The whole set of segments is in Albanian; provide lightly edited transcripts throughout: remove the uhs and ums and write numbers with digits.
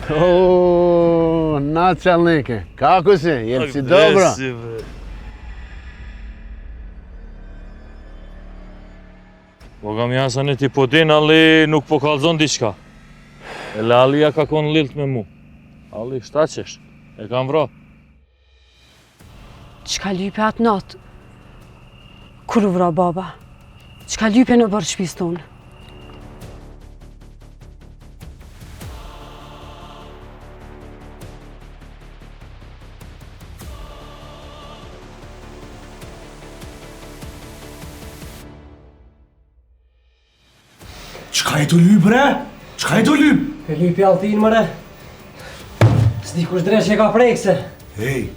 O, načelnike, kako si? Jel si dobro? Boga mi Hasani ti po din, ali nuk po kallzon diçka. Ele Alia ka kon lilt me mu. Ali, shta qesh? E kam vra. Qka lype atë natë? Kur u vra baba? Qka lype në bërë shpis tonë? Qka e të lyp, bre? Qka e të lyp? E lypi Altin, mëre. S'di kush dreq e ka prekse. Hej,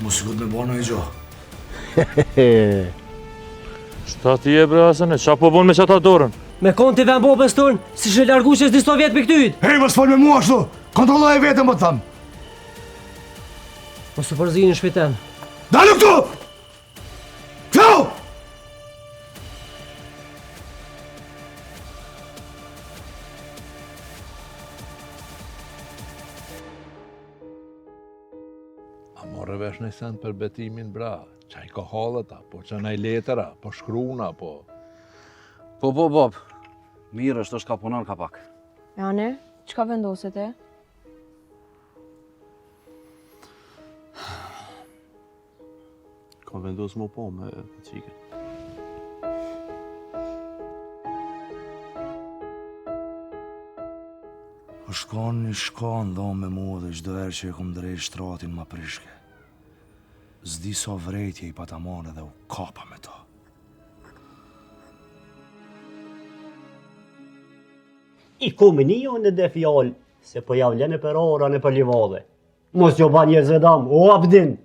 mos i këtë me bana i gjo. Shta ti e bre Hasani, qa po bon me qata dorën? Me konti vën bobës tonë, si shë largu që s'di 100 vjetë për këtyjt. Hej, mos fol me mua ashtu. Kontrolloj vetëm, më të thamë. Mos të përzini në shpitem. Dalu këtu! Këtu! A morë vesh në send për betimin bra, qaj ka halëta, po që nëj letera, po shkruna, po... Po, Bob. Mirë është ka punon ka pak. Jane, çka vendoset e? Kam vendos më po me qike. O shkon një shkon dhomë me mua dhe çdo herë që e kom drejt shtratin ma prishke. Zdi so vrejtje i patamone dhe u kapa me to. I komunijo në dhe fjallë, se po javlen e për ora në për livade. Mos jo ba një zedam, o abdin.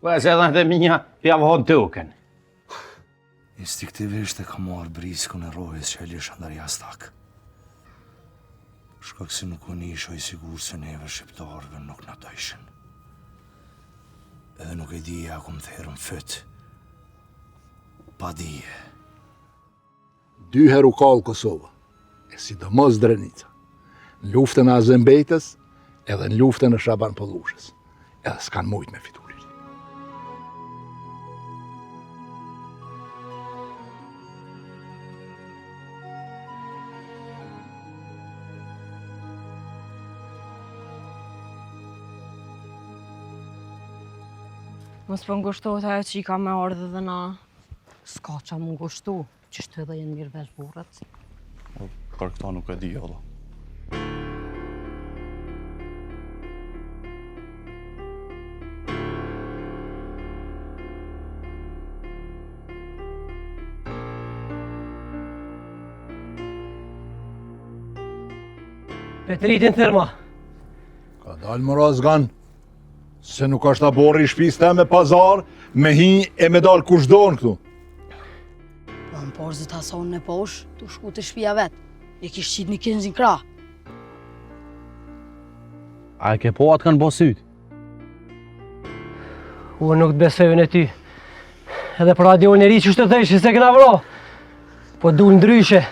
Po se edhe dhe minja pjavon tuken. Instiktivisht e ka marrë briskun e rojës që e lisha ndar jastak. Shkak se nuk unë isho i sigur se neve shqiptarëve nuk na dojshin. Edhe nuk e dija ku më therën fyt. Pa dije. 2 herë u kallë Kosova, e sidomos Drenica. Në luftën e Azembejtës edhe në luftën e Shaban Pollushës. Edhe s'kan mujt me fiturisht. Mos po ngushtohet ajo që i ka me ardhe dhe na. S'ka qa mu ngushtu, që shtë edhe jenë mirë vesh burët. Për këta nuk e di, ola. Petritin thërma. Ka dalë më razgan, se nuk është aborri i shpis te me pazar, me hi e me dalë kush donë këtu. Po më porzit Hason në posh, tu shku të shpia vetë. E kish qit një kinzin kra. A e ke po atë kanë bo syt? Unë nuk të besojën e ty. Edhe për radio në ri që shtë të thejshë se këna vro. Po du ndryshe.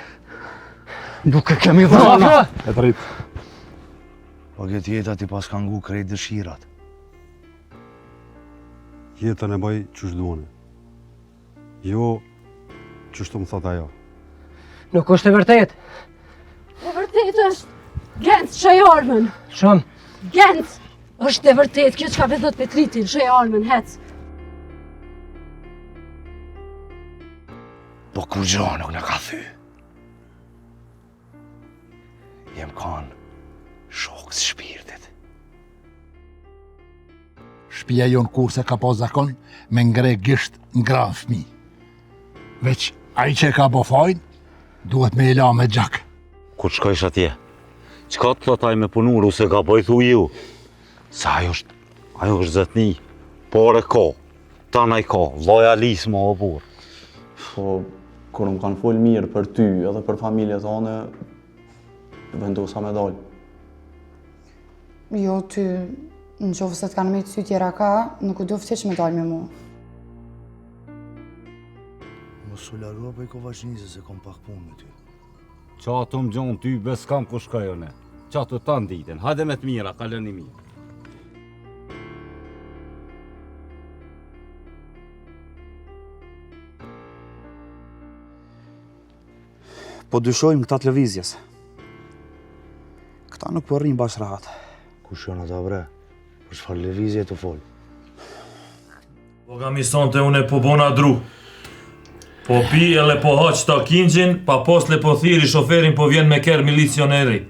Nuk e kemi vrana. E të rritë. Po këtë jeta ti pas kanë ngu krejt dëshirat. Jetën e baj qështë duone. Jo, qështë më thot ajo. Nuk është e vërtet. E vërtet është Genc shaj armën. Shumë. Genc është e vërtet kjo që ka vedhët Petritin shaj armën, hec. Po kur gjo nuk në ka thy. Jem kanë shokës shpirtit. Shpia jonë kurse ka po zakon me ngre gisht ngran fmi. Veç ai që ka po fajnë, duhet me i la me gjak. Kur shkojsh atje, qka të thotaj me punuru se ka pojthu ju? Se ajo është zëtni, por e ka, tanaj ka, lojalisë më o burë. Po, kur më kanë folë mirë për ty edhe për familje tane, vendosa me dalë. Jo, ty, në qofë se të kanë me të sy tjera ka, nuk u doftë që me dalë me mu. Mos u larua për i kovashnize se kom pak punë me ty. Qa të më gjonë ty, bes kam ku shkajone. Qatë të tanë ditën, hajde me të mira, kalën i mirë. Po dyshojmë këta televizjes. Këta nuk po rrinë bash rahat. Kush janë ata bre? Për çfarë lëvizje të fol? Po kam i sonte une po bona dru. Po pi edhe po haq ta kinxhin, pa posle po thiri shoferin po vjen me ker milicioneri.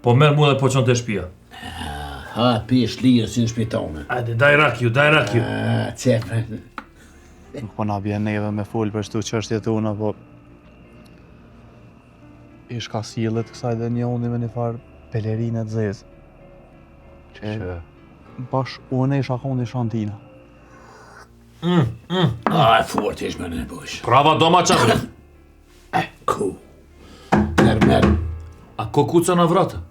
Po merr mu dhe po qon të shpia. Ha, pi shlirë si në shpitone. Ajde, daj rakju. Qefe. Nuk po na bjen neve me fol për shtu çështjet tona, po ish ka sillet kësaj dhe një unë me një farë pelerinë të zezë. Që bash unë isha kondi shantina. A, e fort ish me në bush. Prava doma qabre. Ku. Merë. A ko kuca na vrata?